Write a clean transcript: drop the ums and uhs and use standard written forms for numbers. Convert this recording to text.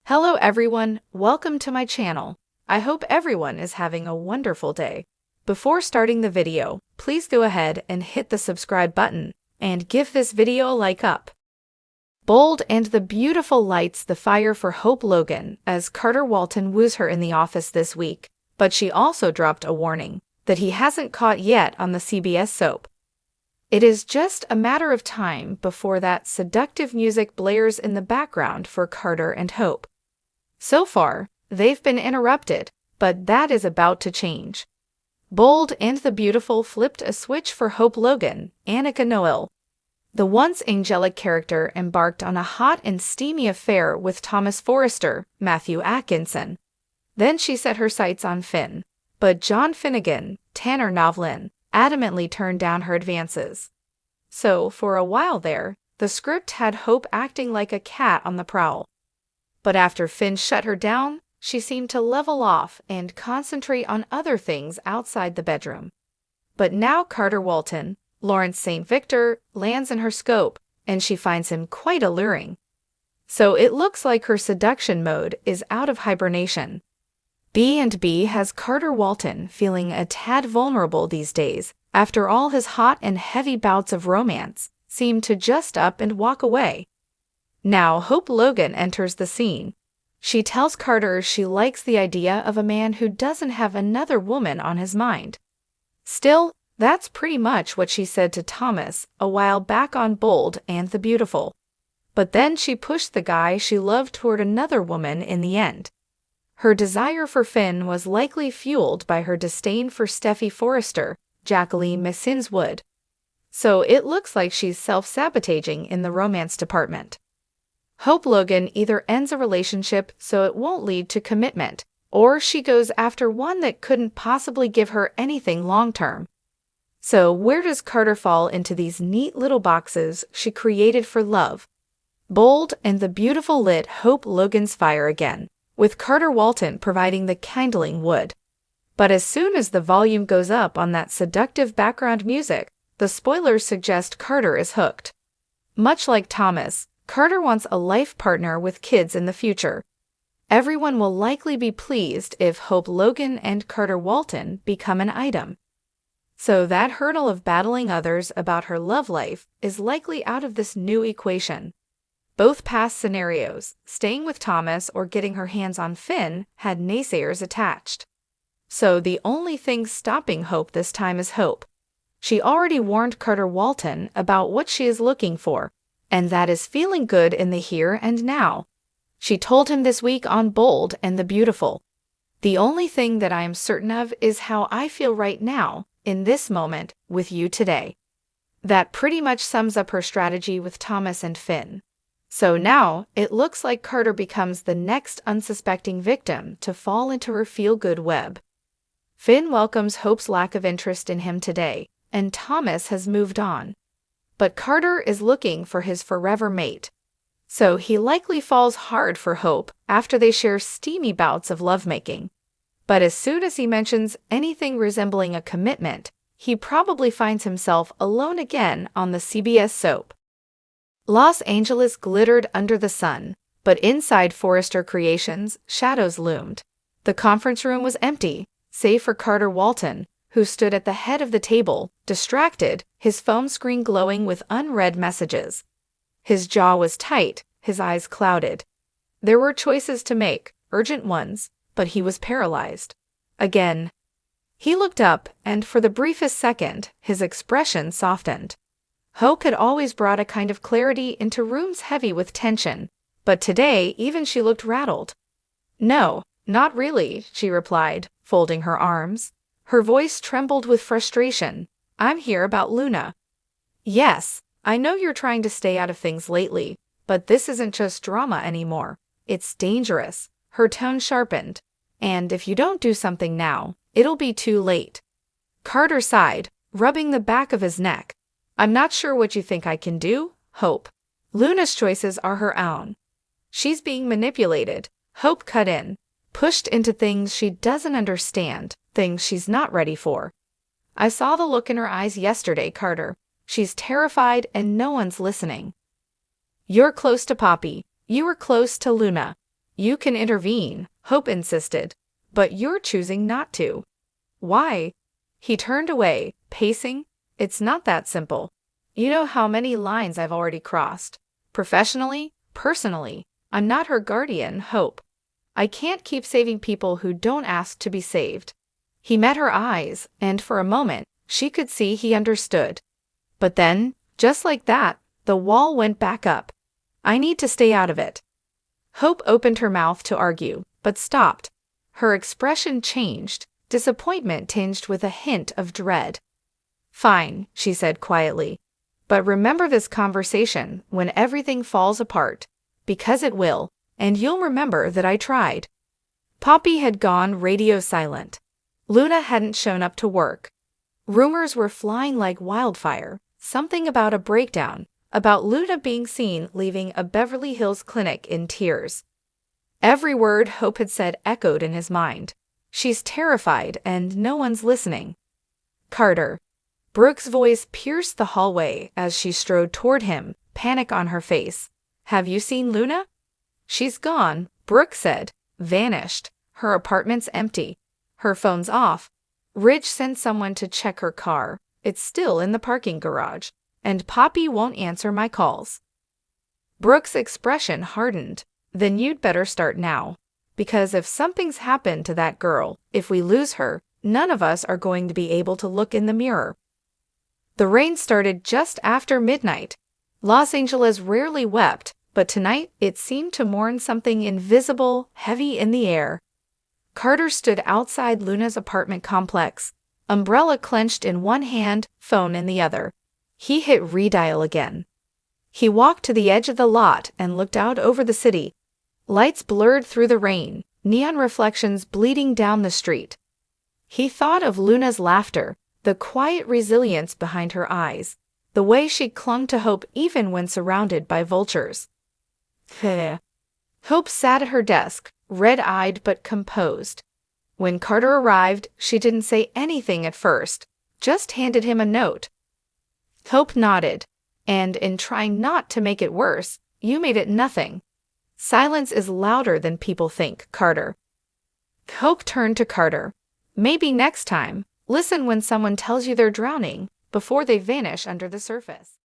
Hello everyone, welcome to my channel. I hope everyone is having a wonderful day. Before starting the video, please go ahead and hit the subscribe button and give this video a like up. Bold and the Beautiful lights the fire for Hope Logan as Carter Walton woos her in the office this week, but she also dropped a warning that he hasn't caught yet on the CBS soap. It is just a matter of time before that seductive music blares in the background for Carter and Hope. So far, they've been interrupted, but that is about to change. Bold and the Beautiful flipped a switch for Hope Logan, Annika Noel. The once angelic character embarked on a hot and steamy affair with Thomas Forrester, Matthew Atkinson. Then she set her sights on Finn, but John Finnegan, Tanner Novlin, adamantly turned down her advances. So, for a while there, the script had Hope acting like a cat on the prowl. But after Finn shut her down, she seemed to level off and concentrate on other things outside the bedroom. But now Carter Walton, Lawrence St. Victor, lands in her scope, and she finds him quite alluring. So it looks like her seduction mode is out of hibernation. B&B has Carter Walton feeling a tad vulnerable these days after all his hot and heavy bouts of romance seem to just up and walk away. Now Hope Logan enters the scene. She tells Carter she likes the idea of a man who doesn't have another woman on his mind. Still, that's pretty much what she said to Thomas a while back on Bold and the Beautiful. But then she pushed the guy she loved toward another woman in the end. Her desire for Finn was likely fueled by her disdain for Steffi Forrester, Jacqueline Messins Wood. So it looks like she's self-sabotaging in the romance department. Hope Logan either ends a relationship so it won't lead to commitment, or she goes after one that couldn't possibly give her anything long-term. So where does Carter fall into these neat little boxes she created for love? Bold and the Beautiful lit Hope Logan's fire again, with Carter Walton providing the kindling wood. But as soon as the volume goes up on that seductive background music, the spoilers suggest Carter is hooked. Much like Thomas, Carter wants a life partner with kids in the future. Everyone will likely be pleased if Hope Logan and Carter Walton become an item. So that hurdle of battling others about her love life is likely out of this new equation. Both past scenarios, staying with Thomas or getting her hands on Finn, had naysayers attached. So the only thing stopping Hope this time is hope. She already warned Carter Walton about what she is looking for, and that is feeling good in the here and now. She told him this week on Bold and the Beautiful. The only thing that I am certain of is how I feel right now, in this moment, with you today. That pretty much sums up her strategy with Thomas and Finn. So now, it looks like Carter becomes the next unsuspecting victim to fall into her feel-good web. Finn welcomes Hope's lack of interest in him today, and Thomas has moved on. But Carter is looking for his forever mate. So he likely falls hard for Hope after they share steamy bouts of lovemaking. But as soon as he mentions anything resembling a commitment, he probably finds himself alone again on the CBS soap. Los Angeles glittered under the sun, but inside Forrester Creations, shadows loomed. The conference room was empty, save for Carter Walton, who stood at the head of the table, distracted, his phone screen glowing with unread messages. His jaw was tight, his eyes clouded. There were choices to make, urgent ones, but he was paralyzed. Again. He looked up, and for the briefest second, his expression softened. Hope had always brought a kind of clarity into rooms heavy with tension, but today even she looked rattled. "No, not really," she replied, folding her arms. Her voice trembled with frustration. "I'm here about Luna." "Yes, I know you're trying to stay out of things lately, but this isn't just drama anymore. It's dangerous." Her tone sharpened. "And if you don't do something now, it'll be too late." Carter sighed, rubbing the back of his neck. "I'm not sure what you think I can do, Hope. Luna's choices are her own." "She's being manipulated," Hope cut in, "pushed into things she doesn't understand, things she's not ready for." "I saw the look in her eyes yesterday, Carter. She's terrified and no one's listening." "You're close to Poppy. You were close to Luna. You can intervene, Hope insisted, but you're choosing not to. Why? He turned away, pacing. It's not that simple. You know how many lines I've already crossed. Professionally, personally, I'm not her guardian, Hope. I can't keep saving people who don't ask to be saved. He met her eyes, and for a moment, she could see he understood. But then, just like that, the wall went back up. I need to stay out of it. Hope opened her mouth to argue, but stopped. Her expression changed, disappointment tinged with a hint of dread. Fine, she said quietly. But remember this conversation when everything falls apart, because it will, and you'll remember that I tried. Poppy had gone radio silent. Luna hadn't shown up to work. Rumors were flying like wildfire, something about a breakdown, about Luna being seen leaving a Beverly Hills clinic in tears. Every word Hope had said echoed in his mind. She's terrified and no one's listening. Carter. Brooke's voice pierced the hallway as she strode toward him, panic on her face. Have you seen Luna? She's gone, Brooke said. Vanished. Her apartment's empty. Her phone's off. Ridge sent someone to check her car. It's still in the parking garage. And Poppy won't answer my calls. Brooke's expression hardened. Then you'd better start now. Because if something's happened to that girl, if we lose her, none of us are going to be able to look in the mirror. The rain started just after midnight. Los Angeles rarely wept, but tonight it seemed to mourn something invisible, heavy in the air. Carter stood outside Luna's apartment complex, umbrella clenched in one hand, phone in the other. He hit redial again. He walked to the edge of the lot and looked out over the city. Lights blurred through the rain, neon reflections bleeding down the street. He thought of Luna's laughter, the quiet resilience behind her eyes, the way she clung to Hope even when surrounded by vultures. Hope sat at her desk, red-eyed but composed. When Carter arrived, she didn't say anything at first, just handed him a note. Hope nodded, and in trying not to make it worse, you made it nothing. Silence is louder than people think, Carter. Hope turned to Carter. Maybe next time, listen when someone tells you they're drowning, before they vanish under the surface.